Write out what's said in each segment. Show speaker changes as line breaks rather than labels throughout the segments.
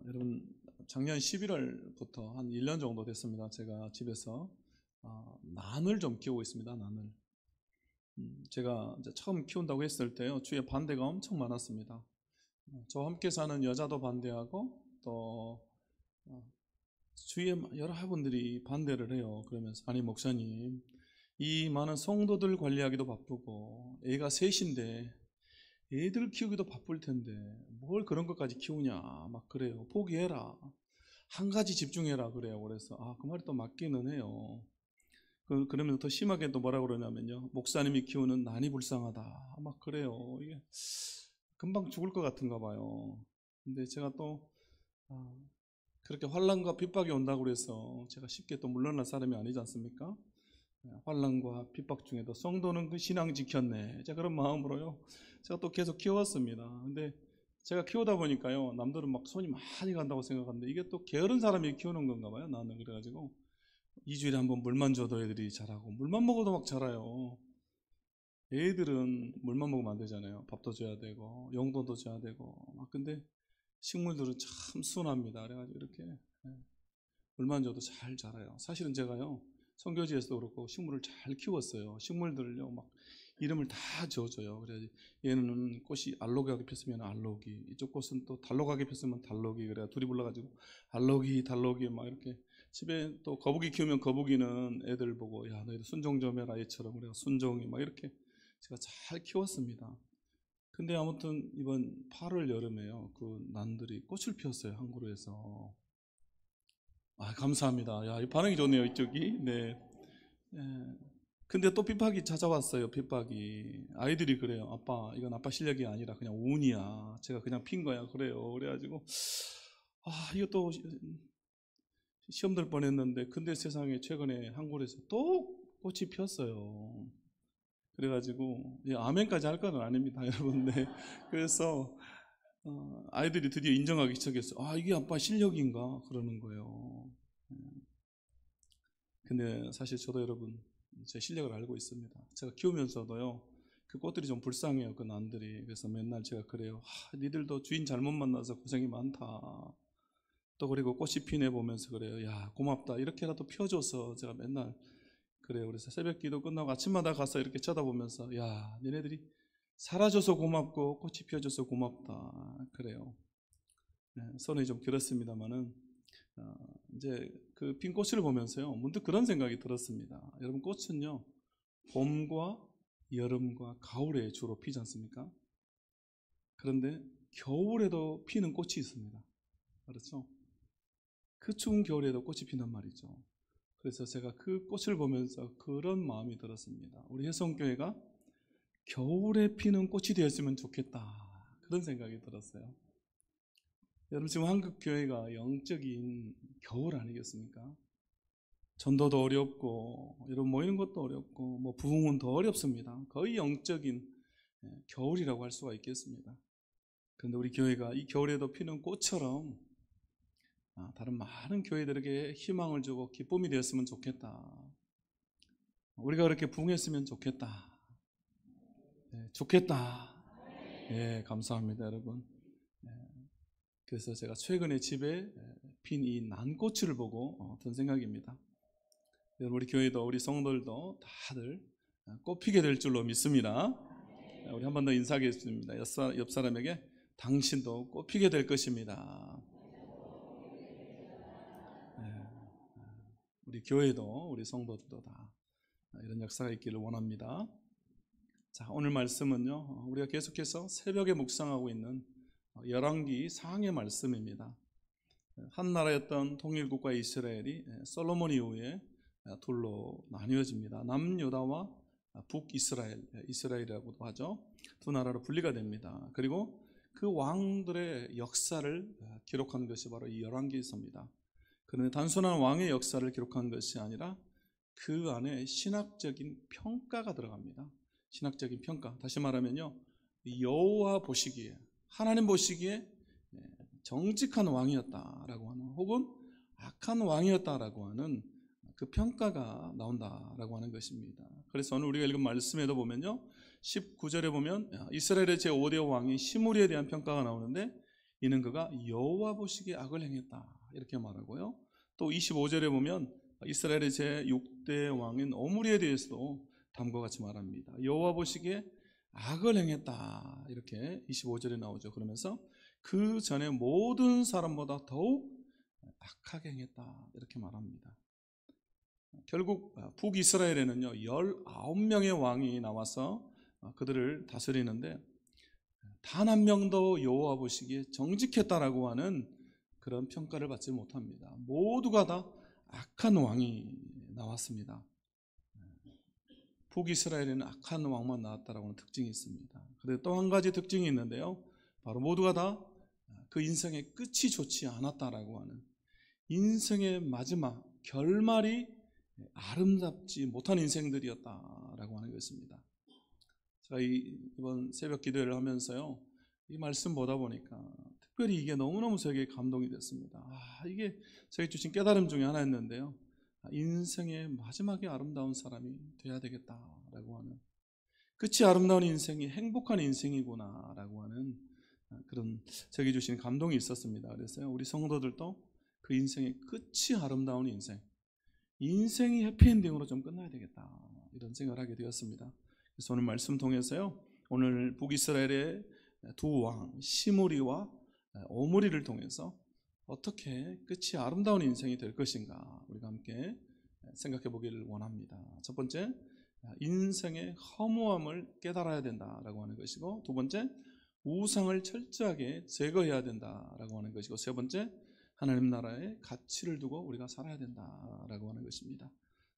여러분, 작년 11월부터 한 1년 정도 됐습니다. 제가 집에서 난을 좀 키우고 있습니다. 난을. 제가 이제 처음 키운다고 했을 때요, 주위에 반대가 엄청 많았습니다. 저와 함께 사는 여자도 반대하고 또 주위에 여러분들이 반대를 해요. 그러면서 아니 목사님, 이 많은 성도들 관리하기도 바쁘고 애가 셋인데 애들 키우기도 바쁠 텐데 뭘 그런 것까지 키우냐 막 그래요. 포기해라. 한 가지 집중해라 그래요. 그래서 그 말이 또 맞기는 해요. 그러면 더 심하게 또 뭐라 그러냐면요, 목사님이 키우는 난이 불쌍하다 막 그래요. 이게 금방 죽을 것 같은가 봐요. 근데 제가 또 그렇게 환난과 핍박이 온다고 그래서 제가 쉽게 또 물러날 사람이 아니지 않습니까? 환난과 핍박 중에도 성도는 그 신앙 지켰네. 제가 그런 마음으로요, 제가 또 계속 키웠습니다. 근데 제가 키우다 보니까요, 남들은 막 손이 많이 간다고 생각하는데 이게 또 게으른 사람이 키우는 건가 봐요. 나는 그래가지고 2주일에 한 번 물만 줘도 애들이 자라고, 물만 먹어도 막 자라요. 애들은 물만 먹으면 안 되잖아요. 밥도 줘야 되고 용돈도 줘야 되고 막. 근데 식물들은 참 순합니다. 그래가지고 이렇게 물만 줘도 잘 자라요. 사실은 제가요, 선교지에서도 그렇고 식물을 잘 키웠어요. 식물들을요 막 이름을 다 지어줘요. 그래야지 얘는 꽃이 알록하게 폈으면 알록이, 이쪽 꽃은 또 달록하게 폈으면 달록이, 그래야 둘이 불러가지고 알록이 달록이 막 이렇게. 집에 또 거북이 키우면 거북이는 애들 보고 야 너희들 순종 좀 해라 얘처럼, 그래서 순종이 막 이렇게 제가 잘 키웠습니다. 근데 아무튼 이번 8월 여름에요, 그 난들이 꽃을 피웠어요, 한 그루에서. 감사합니다. 야, 이 반응이 좋네요, 이쪽이. 네. 근데 또 핍박이 찾아왔어요. 핍박이. 아이들이 그래요. 아빠, 이건 아빠 실력이 아니라 그냥 운이야. 제가 그냥 핀 거야. 그래요. 그래가지고 이것도 시험 들 뻔했는데, 근데 세상에 최근에 한 곳에서 또 꽃이 폈어요. 그래가지고 아멘까지 할 건 아닙니다, 여러분. 네. 그래서 아이들이 드디어 인정하기 시작했어요. 이게 아빠 실력인가 그러는 거예요. 근데 사실 저도 여러분 제 실력을 알고 있습니다. 제가 키우면서도요, 그 꽃들이 좀 불쌍해요, 그 난들이. 그래서 맨날 제가 그래요. 니들도 주인 잘못 만나서 고생이 많다. 또 그리고 꽃이 피네 보면서 그래요. 야 고맙다, 이렇게라도 피워줘서. 제가 맨날 그래요. 그래서 새벽 기도 끝나고 아침마다 가서 이렇게 쳐다보면서 야 니네들이 살아줘서 고맙고 꽃이 피워줘서 고맙다 그래요. 손이 좀 길었습니다만은 이제 그 핀 꽃을 보면서요, 문득 그런 생각이 들었습니다. 여러분, 꽃은요 봄과 여름과 가을에 주로 피지 않습니까? 그런데 겨울에도 피는 꽃이 있습니다. 그렇죠? 그 추운 겨울에도 꽃이 피단 말이죠. 그래서 제가 그 꽃을 보면서 그런 마음이 들었습니다. 우리 혜성교회가 겨울에 피는 꽃이 되었으면 좋겠다, 그런 생각이 들었어요. 여러분, 지금 한국교회가 영적인 겨울 아니겠습니까? 전도도 어렵고 여러분 모이는 것도 어렵고 뭐 부흥은 더 어렵습니다. 거의 영적인 겨울이라고 할 수가 있겠습니다. 그런데 우리 교회가 이 겨울에도 피는 꽃처럼 다른 많은 교회들에게 희망을 주고 기쁨이 되었으면 좋겠다. 우리가 그렇게 부흥했으면 좋겠다. 좋겠다. 감사합니다, 여러분. 그래서 제가 최근에 집에 핀 이 난꽃을 보고 든 생각입니다. 우리 교회도 우리 성도들도 다들 꽃 피게 될 줄로 믿습니다. 우리 한 번 더 인사하겠습니다. 옆 사람에게 당신도 꽃 피게 될 것입니다. 우리 교회도 우리 성도들도 다 이런 역사가 있기를 원합니다. 자, 오늘 말씀은요, 우리가 계속해서 새벽에 묵상하고 있는 열왕기 상의 말씀입니다. 한 나라였던 통일국가 이스라엘이 솔로몬 이후에 둘로 나뉘어집니다. 남유다와 북이스라엘, 이스라엘이라고도 하죠. 두 나라로 분리가 됩니다. 그리고 그 왕들의 역사를 기록한 것이 바로 이 열왕기서입니다. 그런데 단순한 왕의 역사를 기록한 것이 아니라 그 안에 신학적인 평가가 들어갑니다. 신학적인 평가, 다시 말하면요, 여호와 보시기에, 하나님 보시기에 정직한 왕이었다라고 하는, 혹은 악한 왕이었다라고 하는 그 평가가 나온다라고 하는 것입니다. 그래서 오늘 우리가 읽은 말씀에도 보면요, 19절에 보면 이스라엘의 제5대 왕이 시므리에 대한 평가가 나오는데, 이는 그가 여호와 보시기에 악을 행했다 이렇게 말하고요. 또 25절에 보면 이스라엘의 제6대 왕인 오므리에 대해서도 다음과 같이 말합니다. 여호와 보시기에 악을 행했다 이렇게 25절에 나오죠. 그러면서 그 전에 모든 사람보다 더욱 악하게 행했다 이렇게 말합니다. 결국 북이스라엘에는요 19명의 왕이 나와서 그들을 다스리는데 단 한 명도 여호와 보시기에 정직했다라고 하는 그런 평가를 받지 못합니다. 모두가 다 악한 왕이 나왔습니다. 북이스라엘에는 악한 왕만 나왔다라고 하는 특징이 있습니다. 그런데 또 한 가지 특징이 있는데요. 바로 모두가 다 그 인생의 끝이 좋지 않았다라고 하는, 인생의 마지막 결말이 아름답지 못한 인생들이었다라고 하는 것입니다. 제가 이번 새벽 기도를 하면서요, 이 말씀 보다 보니까 특별히 이게 너무너무 저에게 감동이 됐습니다. 이게 저에게 주신 깨달음 중에 하나였는데요. 인생의 마지막에 아름다운 사람이 돼야 되겠다라고 하는, 끝이 아름다운 인생이 행복한 인생이구나라고 하는 그런 저에게 주신 감동이 있었습니다. 그래서 우리 성도들도 그 인생의 끝이 아름다운 인생이 해피엔딩으로 좀 끝나야 되겠다 이런 생각을 하게 되었습니다. 그래서 오늘 말씀 통해서요, 오늘 북이스라엘의 두 왕 시므리와 오므리를 통해서 어떻게 끝이 아름다운 인생이 될 것인가 우리가 함께 생각해 보기를 원합니다. 첫 번째, 인생의 허무함을 깨달아야 된다라고 하는 것이고, 두 번째, 우상을 철저하게 제거해야 된다라고 하는 것이고, 세 번째, 하나님 나라에 가치를 두고 우리가 살아야 된다라고 하는 것입니다.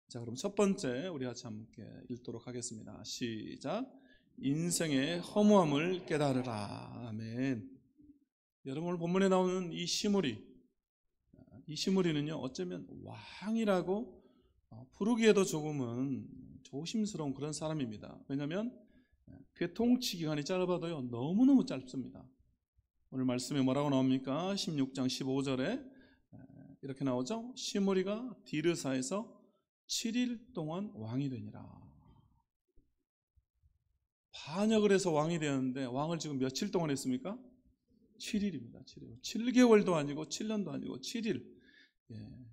자, 그럼 첫 번째 우리 같이 함께 읽도록 하겠습니다. 시작. 인생의 허무함을 깨달으라. 아멘. 여러분, 오늘 본문에 나오는 이 시므리는요 어쩌면 왕이라고 부르기에도 조금은 조심스러운 그런 사람입니다. 왜냐하면 그의 통치 기간이 짧아도요 너무너무 짧습니다. 오늘 말씀에 뭐라고 나옵니까? 16장 15절에 이렇게 나오죠. 시므리가 디르사에서 7일 동안 왕이 되니라. 반역을 해서 왕이 되었는데 왕을 지금 며칠 동안 했습니까? 7일입니다. 7일. 7개월도 아니고 7년도 아니고 7일.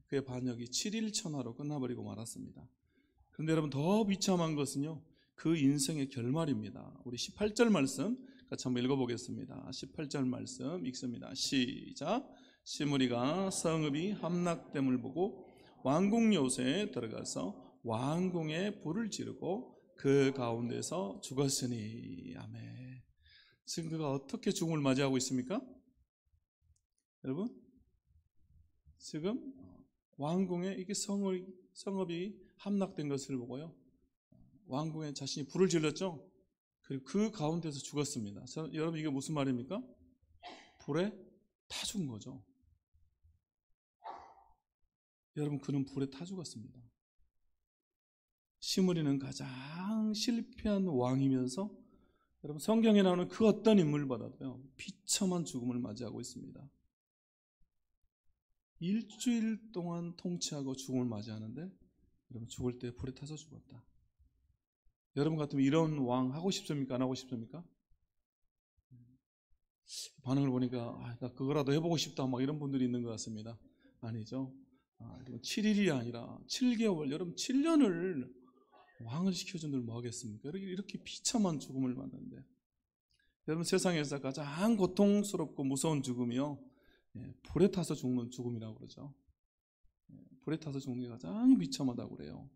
그의 반역이 7일 천하로 끝나버리고 말았습니다. 그런데 여러분, 더 비참한 것은요 그 인생의 결말입니다. 우리 18절 말씀 같이 한번 읽어보겠습니다. 18절 말씀 읽습니다. 시작. 시므리가 성읍이 함락됨을 보고 왕궁 요새에 들어가서 왕궁에 불을 지르고 그 가운데서 죽었으니. 아멘. 지금 그가 어떻게 죽음을 맞이하고 있습니까? 여러분, 지금 왕궁에 이게 성읍이 함락된 것을 보고요, 왕궁에 자신이 불을 질렀죠. 그리고 그 가운데서 죽었습니다. 여러분, 이게 무슨 말입니까? 불에 타 죽은 거죠. 여러분, 그는 불에 타 죽었습니다. 시므리는 가장 실패한 왕이면서 여러분, 성경에 나오는 그 어떤 인물보다도요 비참한 죽음을 맞이하고 있습니다. 일주일 동안 통치하고 죽음을 맞이하는데 여러분, 죽을 때 불에 타서 죽었다. 여러분 같으면 이런 왕 하고 싶습니까? 안 하고 싶습니까? 반응을 보니까 나 그거라도 해보고 싶다 막 이런 분들이 있는 것 같습니다. 아니죠. 7일이 아니라 7개월, 여러분 7년을 왕을 시켜준 들 뭐 하겠습니까? 이렇게 비참한 죽음을 맞는데, 여러분, 세상에서 가장 고통스럽고 무서운 죽음이요 불에 타서 죽는 죽음이라고 그러죠. 불에 타서 죽는 게 가장 비참하다고 그래요.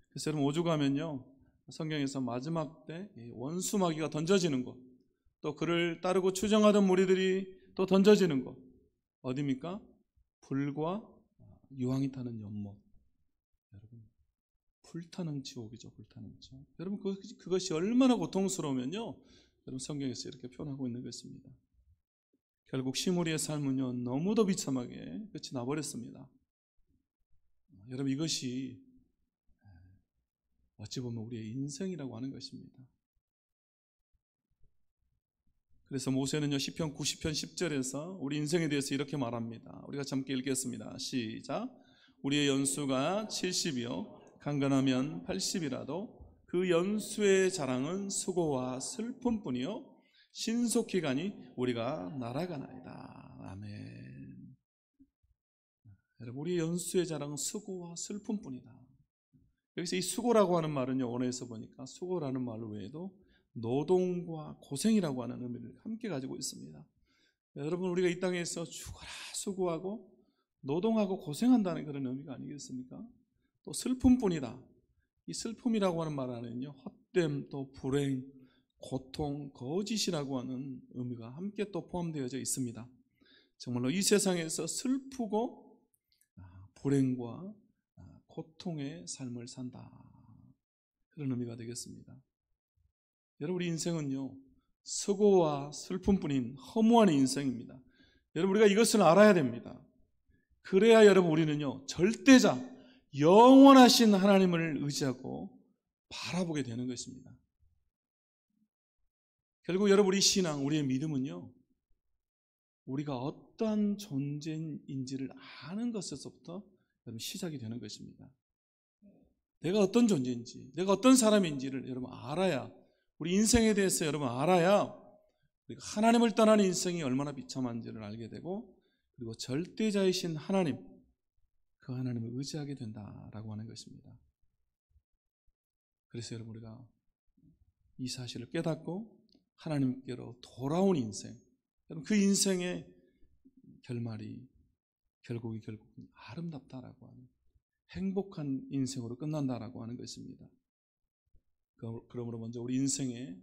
그래서 여러분, 오죽하면요 성경에서 마지막 때 원수 마귀가 던져지는 것, 또 그를 따르고 추정하던 무리들이 또 던져지는 것, 어디입니까? 불과 유황이 타는 연못. 여러분, 불타는 지옥이죠. 불타는 지옥. 여러분, 그것이 얼마나 고통스러우면요 여러분, 성경에서 이렇게 표현하고 있는 것입니다. 결국 시므리의 삶은요 너무도 비참하게 끝이 나버렸습니다. 여러분, 이것이 어찌 보면 우리의 인생이라고 하는 것입니다. 그래서 모세는요 시편 90편 10절에서 우리 인생에 대해서 이렇게 말합니다. 우리가 함께 읽겠습니다. 시작. 우리의 연수가 70이요 강건하면 80이라도 그 연수의 자랑은 수고와 슬픔뿐이요 신속히 가니 우리가 날아가나이다. 아멘. 여러분, 우리 연수의 자랑은 수고와 슬픔뿐이다. 여기서 이 수고라고 하는 말은요, 원어에서 보니까 수고라는 말 외에도 노동과 고생이라고 하는 의미를 함께 가지고 있습니다. 여러분, 우리가 이 땅에서 죽어라 수고하고 노동하고 고생한다는 그런 의미가 아니겠습니까? 또 슬픔뿐이다. 이 슬픔이라고 하는 말 안에는요, 헛됨, 또 불행, 고통, 거짓이라고 하는 의미가 함께 또 포함되어져 있습니다. 정말로 이 세상에서 슬프고 불행과 고통의 삶을 산다, 그런 의미가 되겠습니다. 여러분, 우리 인생은요, 수고와 슬픔뿐인 허무한 인생입니다. 여러분, 우리가 이것을 알아야 됩니다. 그래야 여러분, 우리는요, 절대자, 영원하신 하나님을 의지하고 바라보게 되는 것입니다. 결국 여러분, 우리 신앙, 우리의 믿음은요, 우리가 어떠한 존재인지를 아는 것에서부터 여러분 시작이 되는 것입니다. 내가 어떤 존재인지, 내가 어떤 사람인지를 여러분 알아야, 우리 인생에 대해서 여러분 알아야 우리가 하나님을 떠나는 인생이 얼마나 비참한지를 알게 되고, 그리고 절대자이신 하나님, 그 하나님을 의지하게 된다라고 하는 것입니다. 그래서 여러분, 우리가 이 사실을 깨닫고 하나님께로 돌아온 인생, 여러분 그 인생의 결말이 결국은 아름답다라고 하는, 행복한 인생으로 끝난다라고 하는 것입니다. 그러므로 먼저 우리 인생에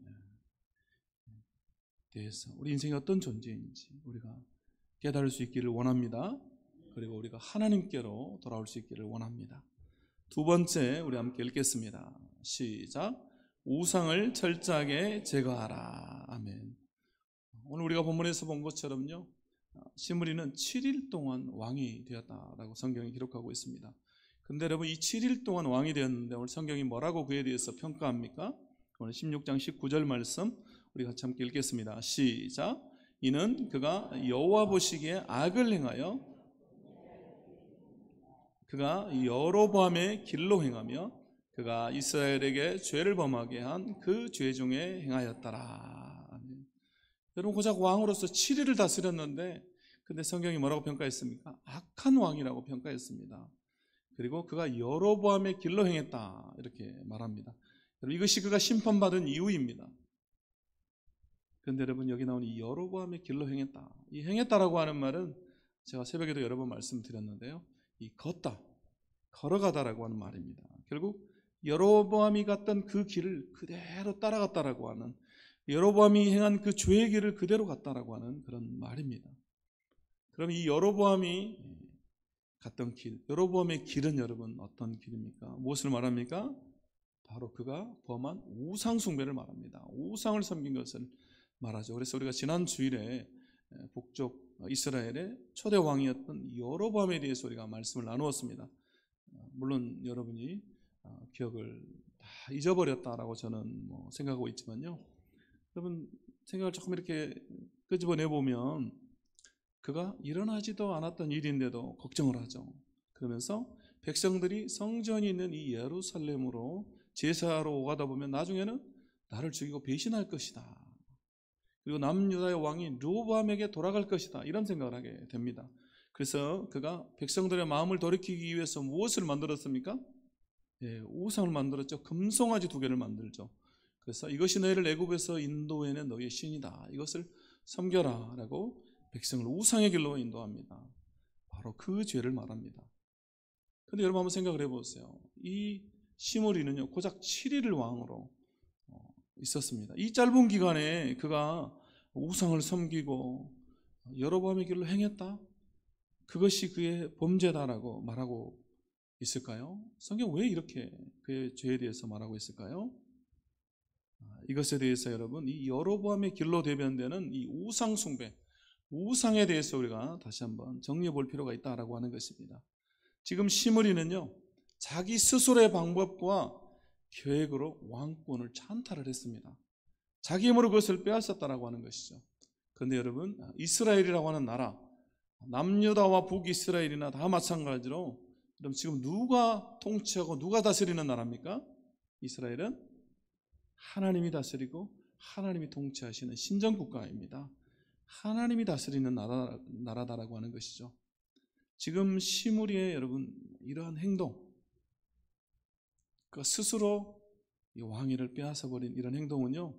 대해서, 우리 인생이 어떤 존재인지 우리가 깨달을 수 있기를 원합니다. 그리고 우리가 하나님께로 돌아올 수 있기를 원합니다. 두 번째, 우리 함께 읽겠습니다. 시작. 우상을 철저하게 제거하라. 아멘. 오늘 우리가 본문에서 본 것처럼요, 시므리는 7일 동안 왕이 되었다라고 성경이 기록하고 있습니다. 근데 여러분, 이 7일 동안 왕이 되었는데 오늘 성경이 뭐라고 그에 대해서 평가합니까? 오늘 16장 19절 말씀 우리 같이 함께 읽겠습니다. 시작. 이는 그가 여호와 보시기에 악을 행하여 그가 여로보암의 길로 행하며 그가 이스라엘에게 죄를 범하게 한 그 죄 중에 행하였더라. 아멘. 여러분, 고작 왕으로서 7일을 다스렸는데, 근데 성경이 뭐라고 평가했습니까? 악한 왕이라고 평가했습니다. 그리고 그가 여로보암의 길로 행했다, 이렇게 말합니다. 여러분, 이것이 그가 심판받은 이유입니다. 그런데 여러분, 여기 나오는 이 여로보암의 길로 행했다, 이 행했다라고 하는 말은 제가 새벽에도 여러 번 말씀드렸는데요, 이 걷다, 걸어가다라고 하는 말입니다. 결국 여로보암이 갔던 그 길을 그대로 따라갔다라고 하는, 여로보암이 행한 그 죄의 길을 그대로 갔다라고 하는 그런 말입니다. 그럼 이 여로보암이 갔던 길, 여로보암의 길은 여러분 어떤 길입니까? 무엇을 말합니까? 바로 그가 범한 우상 숭배를 말합니다. 우상을 섬긴 것을 말하죠. 그래서 우리가 지난 주일에 북쪽 이스라엘의 초대 왕이었던 여로보암에 대해서 우리가 말씀을 나누었습니다. 물론 여러분이 기억을 다 잊어버렸다라고 저는 생각하고 있지만요, 여러분 생각을 조금 이렇게 끄집어내 보면 그가 일어나지도 않았던 일인데도 걱정을 하죠. 그러면서 백성들이 성전이 있는 이 예루살렘으로 제사하러 오가다 보면 나중에는 나를 죽이고 배신할 것이다, 그리고 남유다의 왕이 르호보암에게 돌아갈 것이다, 이런 생각을 하게 됩니다. 그래서 그가 백성들의 마음을 돌이키기 위해서 무엇을 만들었습니까? 우상을 만들었죠. 금송아지 2개를 만들죠. 그래서 이것이 너희를 애굽에서 인도해낸 너희의 신이다, 이것을 섬겨라 라고 백성을 우상의 길로 인도합니다. 바로 그 죄를 말합니다. 그런데 여러분 한번 생각을 해보세요. 이 시므리는요, 고작 7일을 왕으로 있었습니다. 이 짧은 기간에 그가 우상을 섬기고 여로보암의 길로 행했다, 그것이 그의 범죄다라고 말하고 있을까요? 성경 왜 이렇게 그의 죄에 대해서 말하고 있을까요? 이것에 대해서 여러분, 이 여로보암의 길로 대변되는 이 우상 숭배, 우상에 대해서 우리가 다시 한번 정리해 볼 필요가 있다라고 하는 것입니다. 지금 시므리는요, 자기 스스로의 방법과 계획으로 왕권을 찬탈을 했습니다. 자기 힘으로 그것을 빼앗았다라고 하는 것이죠. 그런데 여러분, 이스라엘이라고 하는 나라, 남유다와 북이스라엘이나 다 마찬가지로 그럼 지금 누가 통치하고 누가 다스리는 나라입니까? 이스라엘은 하나님이 다스리고 하나님이 통치하시는 신정국가입니다. 하나님이 다스리는 나라다라고 하는 것이죠. 지금 시므리의 여러분 이러한 행동, 그 스스로 이 왕위를 빼앗아버린 이런 행동은요,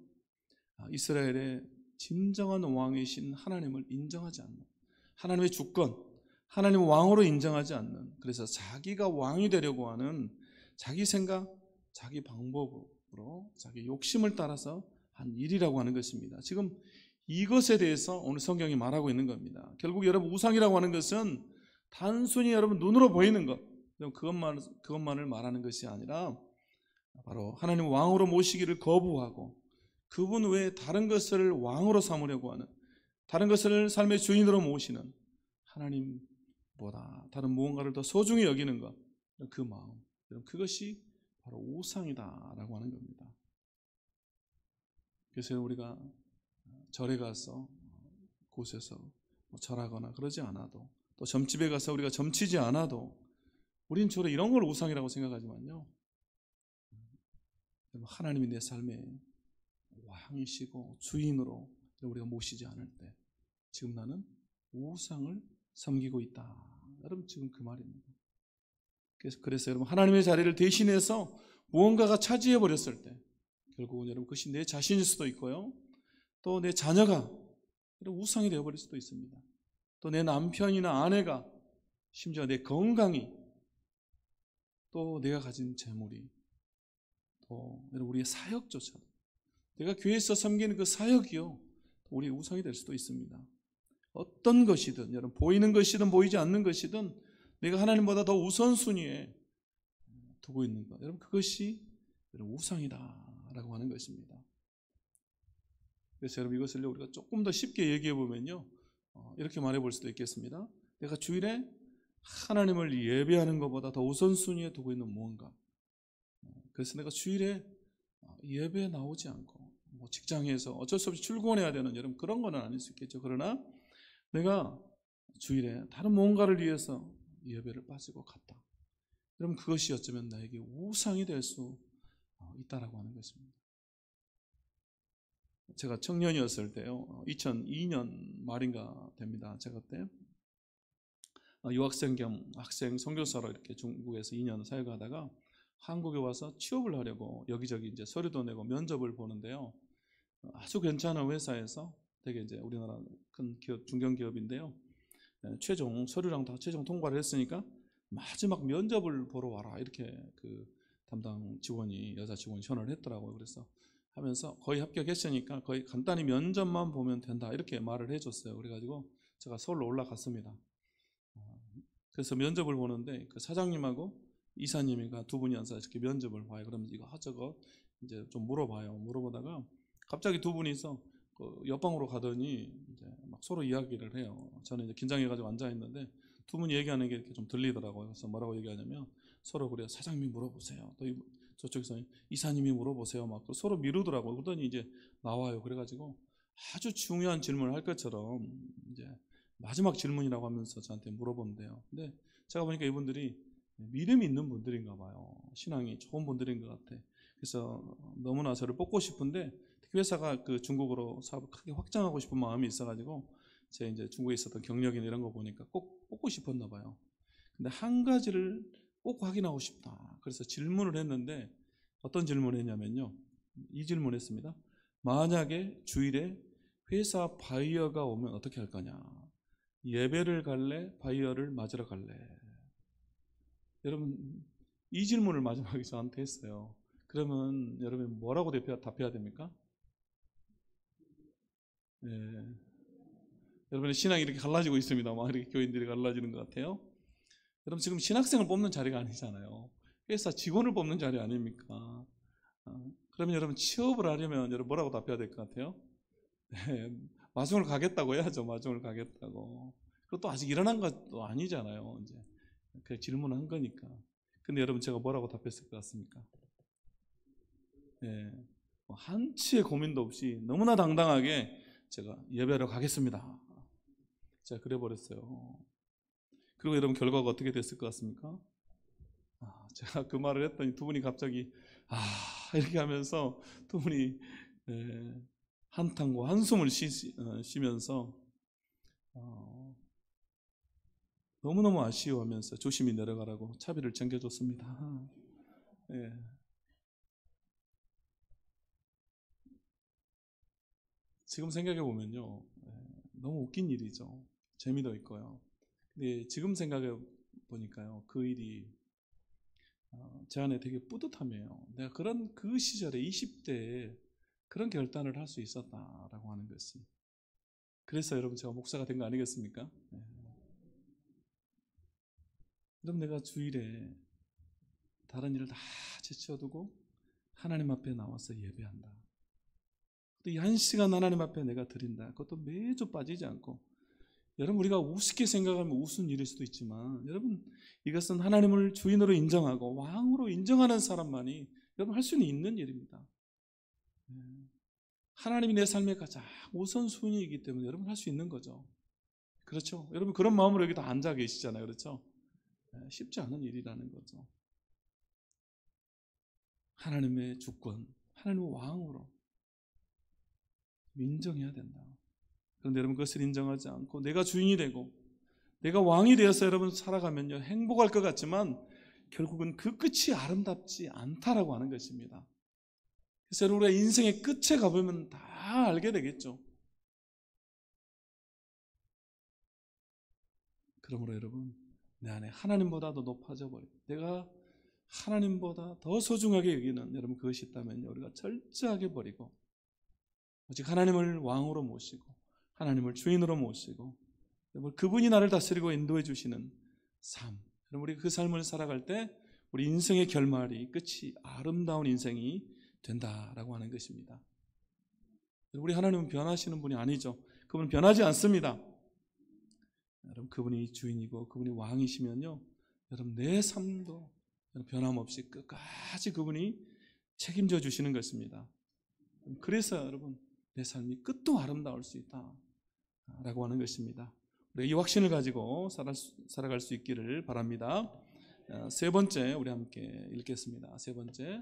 이스라엘의 진정한 왕이신 하나님을 인정하지 않는, 하나님의 주권, 하나님 왕으로 인정하지 않는, 그래서 자기가 왕이 되려고 하는 자기 생각, 자기 방법으로 자기 욕심을 따라서 한 일이라고 하는 것입니다. 지금 이것에 대해서 오늘 성경이 말하고 있는 겁니다. 결국 여러분 우상이라고 하는 것은 단순히 여러분 눈으로 보이는 것, 그것만을 말하는 것이 아니라 바로 하나님 왕으로 모시기를 거부하고 그분 외에 다른 것을 왕으로 삼으려고 하는, 다른 것을 삶의 주인으로 모시는, 하나님보다 다른 무언가를 더 소중히 여기는 것, 그 마음, 그것이 바로 우상이다라고 하는 겁니다. 그래서 우리가 절에 가서 곳에서 절하거나 그러지 않아도, 또 점집에 가서 우리가 점치지 않아도 우린 주로 이런 걸 우상이라고 생각하지만요, 하나님이 내 삶의 왕이시고 주인으로 우리가 모시지 않을 때 지금 나는 우상을 섬기고 있다. 여러분 지금 그 말입니다. 그래서 여러분 하나님의 자리를 대신해서 무언가가 차지해 버렸을 때 결국은 여러분 그것이 내 자신일 수도 있고요, 또 내 자녀가 우상이 되어버릴 수도 있습니다. 또 내 남편이나 아내가, 심지어 내 건강이, 또 내가 가진 재물이, 또 우리의 사역조차도, 내가 교회에서 섬기는 그 사역이요, 우리의 우상이 될 수도 있습니다. 어떤 것이든 여러분 보이는 것이든 보이지 않는 것이든 내가 하나님보다 더 우선순위에 두고 있는 것, 여러분 그것이 우상이다라고 하는 것입니다. 그래서 여러분 이것을 우리가 조금 더 쉽게 얘기해 보면요, 이렇게 말해 볼 수도 있겠습니다. 내가 주일에 하나님을 예배하는 것보다 더 우선순위에 두고 있는 무언가, 그래서 내가 주일에 예배에 나오지 않고 직장에서 어쩔 수 없이 출근해야 되는 여러분 그런 건 아닐 수 있겠죠. 그러나 내가 주일에 다른 무언가를 위해서 예배를 빠지고 갔다, 그럼 그것이 어쩌면 나에게 우상이 될 수 있다라고 하는 것입니다. 제가 청년이었을 때요, 2002년 말인가 됩니다. 제가 그때 유학생 겸 학생 선교사로 이렇게 중국에서 2년 사역하다가 한국에 와서 취업을 하려고 여기저기 이제 서류도 내고 면접을 보는데요, 아주 괜찮은 회사에서, 되게 이제 우리나라 큰 기업, 중견기업인데요, 최종 서류랑 다 최종 통과를 했으니까 마지막 면접을 보러 와라, 이렇게 그 담당 직원이, 여자 직원이 전화를 했더라고요. 그래서 하면서 거의 합격했으니까 거의 간단히 면접만 보면 된다, 이렇게 말을 해줬어요. 그래가지고 제가 서울로 올라갔습니다. 그래서 면접을 보는데 그 사장님하고 이사님이가 두 분이 앉아서 이렇게 면접을 봐요. 그러면 이거 저거 이제 좀 물어봐요. 물어보다가 갑자기 두 분이서 그 옆방으로 가더니 이제 막 서로 이야기를 해요. 저는 이제 긴장해가지고 앉아 있는데 두 분이 얘기하는 게 이렇게 좀 들리더라고요. 그래서 뭐라고 얘기하냐면 서로 그래요. 사장님이 물어보세요. 또 저쪽에서 이사님이 물어보세요. 막 서로 미루더라고요. 그러더니 이제 나와요. 그래가지고 아주 중요한 질문을 할 것처럼 이제 마지막 질문이라고 하면서 저한테 물어본대요. 근데 제가 보니까 이분들이 믿음이 있는 분들인가 봐요. 신앙이 좋은 분들인 것 같아. 그래서 너무나 저를 뽑고 싶은데 회사가 그 중국으로 사업을 크게 확장하고 싶은 마음이 있어가지고 제가 이제 중국에 있었던 경력이나 이런 거 보니까 꼭 뽑고 싶었나 봐요. 근데 한 가지를 꼭 확인하고 싶다. 그래서 질문을 했는데 어떤 질문을 했냐면요, 이 질문을 했습니다. 만약에 주일에 회사 바이어가 오면 어떻게 할 거냐? 예배를 갈래? 바이어를 맞으러 갈래? 여러분 이 질문을 마지막에 저한테 했어요. 그러면 여러분 뭐라고 답해야 됩니까? 네. 여러분의 신앙이 이렇게 갈라지고 있습니다. 막 이렇게 교인들이 갈라지는 것 같아요. 여러분 지금 신학생을 뽑는 자리가 아니잖아요. 회사 직원을 뽑는 자리 아닙니까? 그러면 여러분 취업을 하려면 여러분 뭐라고 답해야 될 것 같아요? 네, 마중을 가겠다고 해야죠. 마중을 가겠다고. 그것도 아직 일어난 것도 아니잖아요. 이제 그 질문을 한 거니까. 근데 여러분 제가 뭐라고 답했을 것 같습니까? 네, 한치의 고민도 없이 너무나 당당하게 제가 예배하러 가겠습니다. 제가 그래 버렸어요. 그리고 여러분 결과가 어떻게 됐을 것 같습니까? 제가 그 말을 했더니 두 분이 갑자기 이렇게 하면서 두 분이 한탄과 한숨을 쉬면서 너무너무 아쉬워하면서 조심히 내려가라고 차비를 챙겨줬습니다. 예. 지금 생각해 보면요, 너무 웃긴 일이죠. 재미도 있고요. 근데 지금 생각해 보니까요, 그 일이 제 안에 되게 뿌듯함이에요. 내가 그 시절에 20대에 그런 결단을 할 수 있었다라고 하는 것이. 그래서 여러분 제가 목사가 된 거 아니겠습니까? 그럼 내가 주일에 다른 일을 다 제쳐두고 하나님 앞에 나와서 예배한다. 또 이 한 시간 하나님 앞에 내가 드린다. 그것도 매주 빠지지 않고. 여러분 우리가 우습게 생각하면 우스운 일일 수도 있지만 여러분 이것은 하나님을 주인으로 인정하고 왕으로 인정하는 사람만이 여러분 할 수는 있는 일입니다. 하나님이 내 삶의 가장 우선순위이기 때문에 여러분 할 수 있는 거죠. 그렇죠? 여러분 그런 마음으로 여기 다 앉아 계시잖아요. 그렇죠? 쉽지 않은 일이라는 거죠. 하나님의 주권, 하나님의 왕으로 인정해야 된다. 그런데 여러분 그것을 인정하지 않고 내가 주인이 되고 내가 왕이 되어서 여러분 살아가면요 행복할 것 같지만 결국은 그 끝이 아름답지 않다라고 하는 것입니다. 그래서 여러분 우리가 인생의 끝에 가보면 다 알게 되겠죠. 그러므로 여러분 내 안에 하나님보다 더 높아져 버려. 내가 하나님보다 더 소중하게 여기는 여러분 그것이 있다면 우리가 철저하게 버리고 오직 하나님을 왕으로 모시고 하나님을 주인으로 모시고 그분이 나를 다스리고 인도해 주시는 삶. 우리 그 삶을 살아갈 때 우리 인생의 결말이 끝이 아름다운 인생이 된다라고 하는 것입니다. 우리 하나님은 변하시는 분이 아니죠. 그분은 변하지 않습니다. 여러분 그분이 주인이고 그분이 왕이시면요 여러분 내 삶도 변함없이 끝까지 그분이 책임져 주시는 것입니다. 그래서 여러분 내 삶이 끝도 아름다울 수 있다라고 하는 것입니다. 우리 이 확신을 가지고 살아갈 수 있기를 바랍니다. 세 번째 우리 함께 읽겠습니다. 세 번째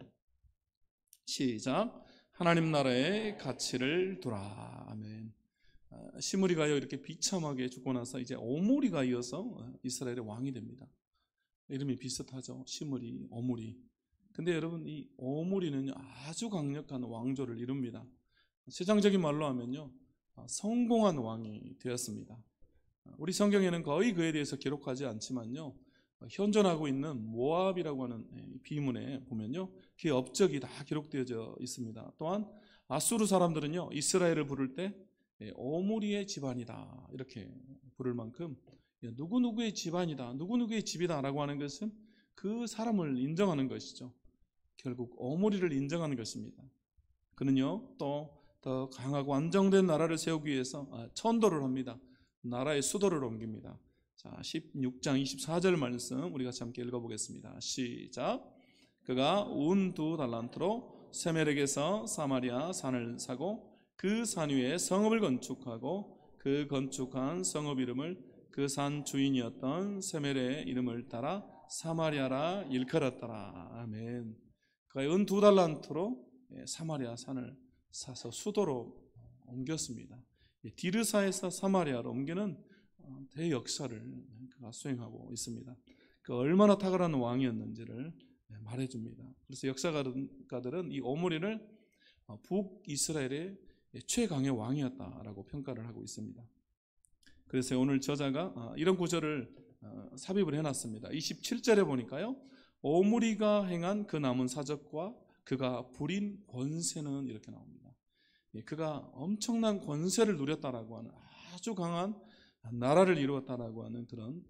시작. 하나님 나라의 가치를 두라. 아멘. 시므리가요 이렇게 비참하게 죽고 나서 이제 오므리가 이어서 이스라엘의 왕이 됩니다. 이름이 비슷하죠. 시므리, 오므리. 근데 여러분 이 오므리는 아주 강력한 왕조를 이룹니다. 세상적인 말로 하면요 성공한 왕이 되었습니다. 우리 성경에는 거의 그에 대해서 기록하지 않지만요 현존하고 있는 모압이라고 하는 비문에 보면요 그의 업적이 다 기록되어져 있습니다. 또한 아수르 사람들은요 이스라엘을 부를 때 오므리의 집안이다 이렇게 부를 만큼 누구누구의 집안이다 누구누구의 집이다 라고 하는 것은 그 사람을 인정하는 것이죠. 결국 오므리를 인정하는 것입니다. 그는요 또 더 강하고 안정된 나라를 세우기 위해서 천도를 합니다. 나라의 수도를 옮깁니다. 자, 16장 24절 말씀 우리가 함께 읽어보겠습니다. 시작. 그가 운 2달란트로 세멜에게서 사마리아 산을 사고 그 산 위에 성읍을 건축하고 그 건축한 성읍 이름을 그 산 주인이었던 세멜의 이름을 따라 사마리아라 일컬었더라. 아멘. 그가 은 2달란트로 사마리아 산을 사서 수도로 옮겼습니다. 디르사에서 사마리아로 옮기는 대역사를 그가 수행하고 있습니다. 그 얼마나 탁월한 왕이었는지를 말해줍니다. 그래서 역사가들은 이 오므리를 북이스라엘의 최강의 왕이었다라고 평가를 하고 있습니다. 그래서 오늘 저자가 이런 구절을 삽입을 해놨습니다. 27절에 보니까요 오므리가 행한 그 남은 사적과 그가 부린 권세는 이렇게 나옵니다. 그가 엄청난 권세를 누렸다라고 하는 아주 강한 나라를 이루었다라고 하는 그런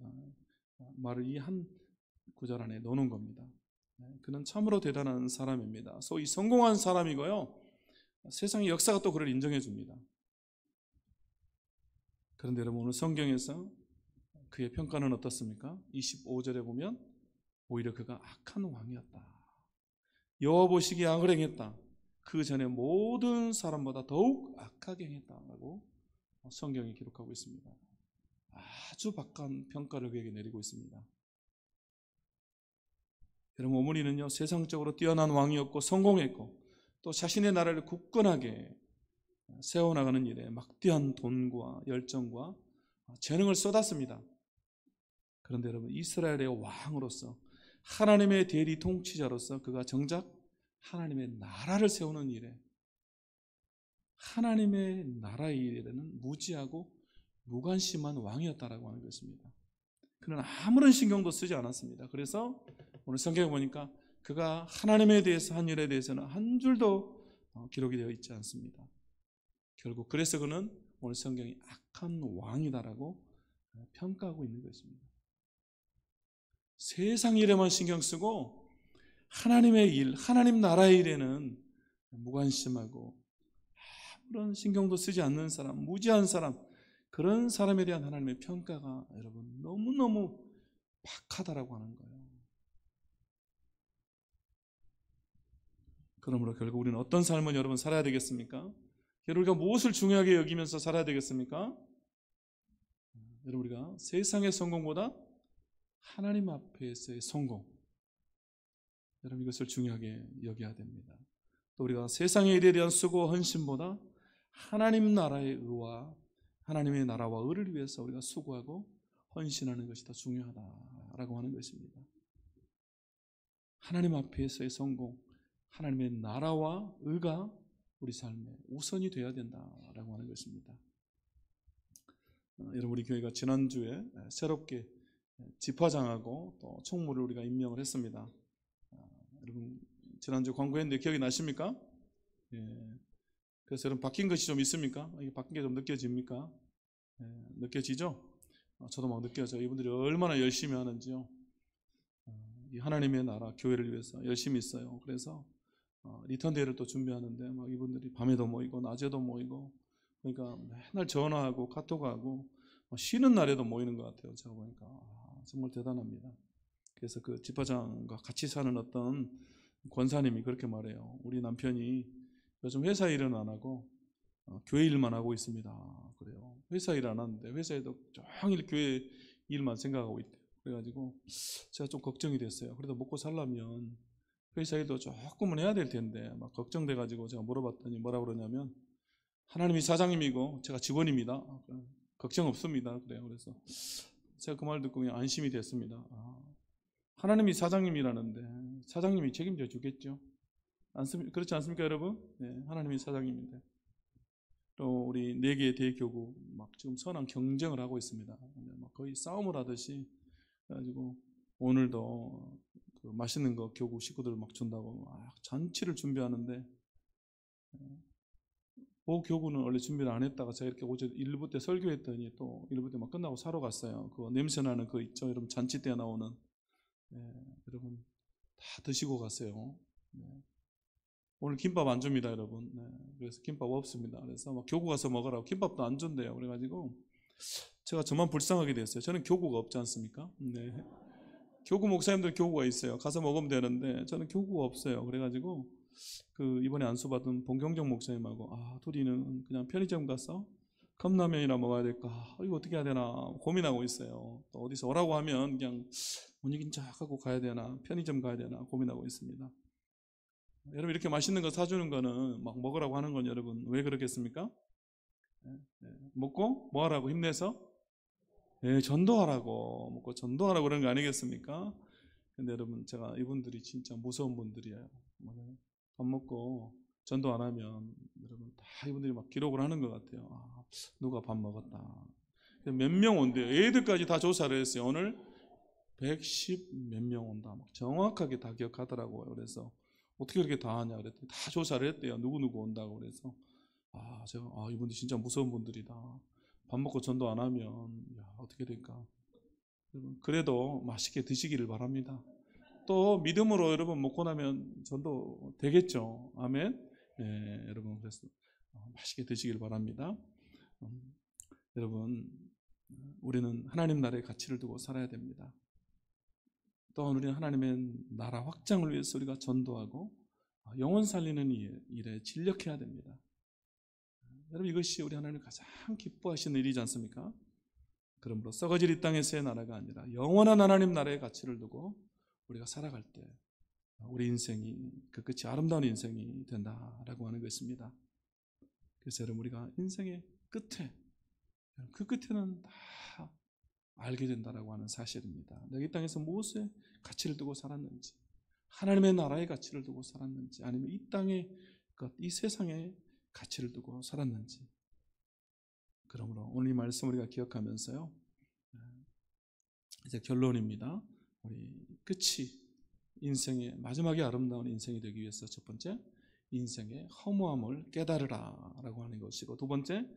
말을 이 한 구절 안에 넣는 겁니다. 그는 참으로 대단한 사람입니다. 소위 성공한 사람이고요. 세상의 역사가 또 그를 인정해 줍니다. 그런데 여러분 오늘 성경에서 그의 평가는 어떻습니까? 25절에 보면 오히려 그가 악한 왕이었다. 여호와 보시기에 악을 행했다. 그 전에 모든 사람보다 더욱 악하게 행했다라고 성경이 기록하고 있습니다. 아주 박한 평가를 그에게 내리고 있습니다. 여러분 오므리는요 세상적으로 뛰어난 왕이었고 성공했고 또 자신의 나라를 굳건하게 세워나가는 일에 막대한 돈과 열정과 재능을 쏟았습니다. 그런데 여러분, 이스라엘의 왕으로서, 하나님의 대리 통치자로서 그가 정작 하나님의 나라를 세우는 일에, 하나님의 나라의 일에는 무지하고 무관심한 왕이었다라고 하는 것입니다. 그는 아무런 신경도 쓰지 않았습니다. 그래서 오늘 성경에 보니까 그가 하나님에 대해서 한 일에 대해서는 한 줄도 기록이 되어 있지 않습니다. 결국 그래서 그는 오늘 성경이 악한 왕이다라고 평가하고 있는 것입니다. 세상 일에만 신경 쓰고 하나님의 일, 하나님 나라의 일에는 무관심하고 아무런 신경도 쓰지 않는 사람, 무지한 사람, 그런 사람에 대한 하나님의 평가가 여러분 너무너무 박하다라고 하는 거예요. 그러므로 결국 우리는 어떤 삶을 여러분 살아야 되겠습니까? 우리가 무엇을 중요하게 여기면서 살아야 되겠습니까? 여러분, 우리가 세상의 성공보다 하나님 앞에서의 성공, 여러분 이것을 중요하게 여겨야 됩니다. 또 우리가 세상의 일에 대한 수고 헌신보다 하나님 나라의 의와 하나님의 나라와 의를 위해서 우리가 수고하고 헌신하는 것이 더 중요하다라고 하는 것입니다. 하나님 앞에서의 성공, 하나님의 나라와 의가 우리 삶에 우선이 되어야 된다라고 하는 것입니다. 여러분, 우리 교회가 지난주에 새롭게 집화장하고 또 총무를 우리가 임명을 했습니다. 여러분, 지난주 광고했는데 기억이 나십니까? 예. 그래서 여러분, 바뀐 것이 좀 있습니까? 이게 바뀐 게 좀 느껴집니까? 예, 느껴지죠? 저도 막 느껴져요. 이분들이 얼마나 열심히 하는지요. 이 하나님의 나라, 교회를 위해서 열심히 있어요. 그래서 리턴데이를 또 준비하는데 막 이분들이 밤에도 모이고 낮에도 모이고, 그러니까 맨날 전화하고 카톡하고 쉬는 날에도 모이는 것 같아요. 제가 보니까 정말 대단합니다. 그래서 그 집화장과 같이 사는 어떤 권사님이 그렇게 말해요. 우리 남편이 요즘 회사 일은 안 하고 교회 일만 하고 있습니다. 그래요. 회사 일 안 하는데 회사에도 종일 교회 일만 생각하고 있대요. 그래가지고 제가 좀 걱정이 됐어요. 그래도 먹고 살려면 회사 일도 조금은 해야 될 텐데 막 걱정돼가지고 제가 물어봤더니 뭐라 그러냐면, 하나님이 사장님이고 제가 직원입니다. 걱정 없습니다. 그래요. 그래서 제가 그 말 듣고 그냥 안심이 됐습니다. 하나님이 사장님이라는데 사장님이 책임져 주겠죠. 그렇지 않습니까, 여러분? 네, 하나님이 사장님인데. 또 우리 4개의 대교구 막 지금 선한 경쟁을 하고 있습니다. 막 거의 싸움을 하듯이. 그래가지고 오늘도 그 맛있는 거 교구 식구들 막 준다고 잔치를 준비하는데, 그 교구는 원래 준비를 안 했다가 제가 이렇게 어제 1부 때 설교했더니 또 1부 때 막 끝나고 사러 갔어요. 그거 냄새나는 거 있죠, 여러분, 잔치 때 나오는. 네, 여러분 다 드시고 갔어요. 네. 오늘 김밥 안 줍니다, 여러분. 네, 그래서 김밥 없습니다. 그래서 막 교구 가서 먹으라고 김밥도 안 준대요. 그래가지고 제가 저만 불쌍하게 됐어요. 저는 교구가 없지 않습니까? 네. 교구 목사님들 교구가 있어요. 가서 먹으면 되는데 저는 교구가 없어요. 그래가지고 그 이번에 안수받은 본경정 목사님하고 둘이는 그냥 편의점 가서 컵라면이나 먹어야 될까, 이거 어떻게 해야 되나 고민하고 있어요. 또 어디서 오라고 하면 그냥 못 이긴 척하고 가야 되나, 편의점 가야 되나 고민하고 있습니다. 여러분, 이렇게 맛있는 거 사주는 거는 막 먹으라고 하는 건 여러분 왜 그렇겠습니까? 먹고 뭐 하라고? 힘내서 전도하라고, 먹고 전도하라고 그런 거 아니겠습니까? 근데 여러분, 제가 이분들이 진짜 무서운 분들이에요. 밥 먹고 전도 안 하면 여러분 다 이분들이 막 기록을 하는 것 같아요. 누가 밥 먹었다. 몇 명 온대요. 애들까지 다 조사를 했어요. 오늘 110 몇 명 온다. 막 정확하게 다 기억하더라고요. 그래서 어떻게 그렇게 다 하냐 그랬더니 다 조사를 했대요. 누구누구 온다고. 그래서 제가 이분들 진짜 무서운 분들이다. 밥 먹고 전도 안 하면 어떻게 될까. 여러분, 그래도 맛있게 드시기를 바랍니다. 또 믿음으로 여러분 먹고 나면 전도 되겠죠. 아멘. 네, 여러분, 그래서 맛있게 드시길 바랍니다. 여러분, 우리는 하나님 나라의 가치를 두고 살아야 됩니다. 또한 우리는 하나님의 나라 확장을 위해서 우리가 전도하고 영혼 살리는 일에 진력해야 됩니다. 여러분, 이것이 우리 하나님 가장 기뻐하시는 일이지 않습니까? 그러므로 썩어질 이 땅에서의 나라가 아니라 영원한 하나님 나라의 가치를 두고 우리가 살아갈 때 우리 인생이 그 끝이 아름다운 인생이 된다라고 하는 것입니다. 그래서 여러분 우리가 인생의 끝에 그 끝에는 다 알게 된다라고 하는 사실입니다. 내가 이 땅에서 무엇에 가치를 두고 살았는지, 하나님의 나라의 가치를 두고 살았는지, 아니면 이 땅의 것, 이 세상의 가치를 두고 살았는지. 그러므로 오늘 이 말씀 우리가 기억하면서요, 이제 결론입니다. 우리 끝이 인생의 마지막에 아름다운 인생이 되기 위해서 첫 번째, 인생의 허무함을 깨달으라 라고 하는 것이고, 두 번째,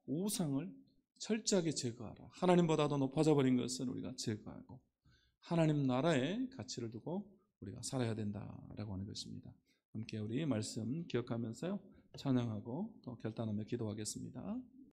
우상을 철저하게 제거하라. 하나님보다도 높아져 버린 것은 우리가 제거하고 하나님 나라의 가치를 두고 우리가 살아야 된다라고 하는 것입니다. 함께 우리 말씀 기억하면서요, 찬양하고 또 결단하며 기도하겠습니다.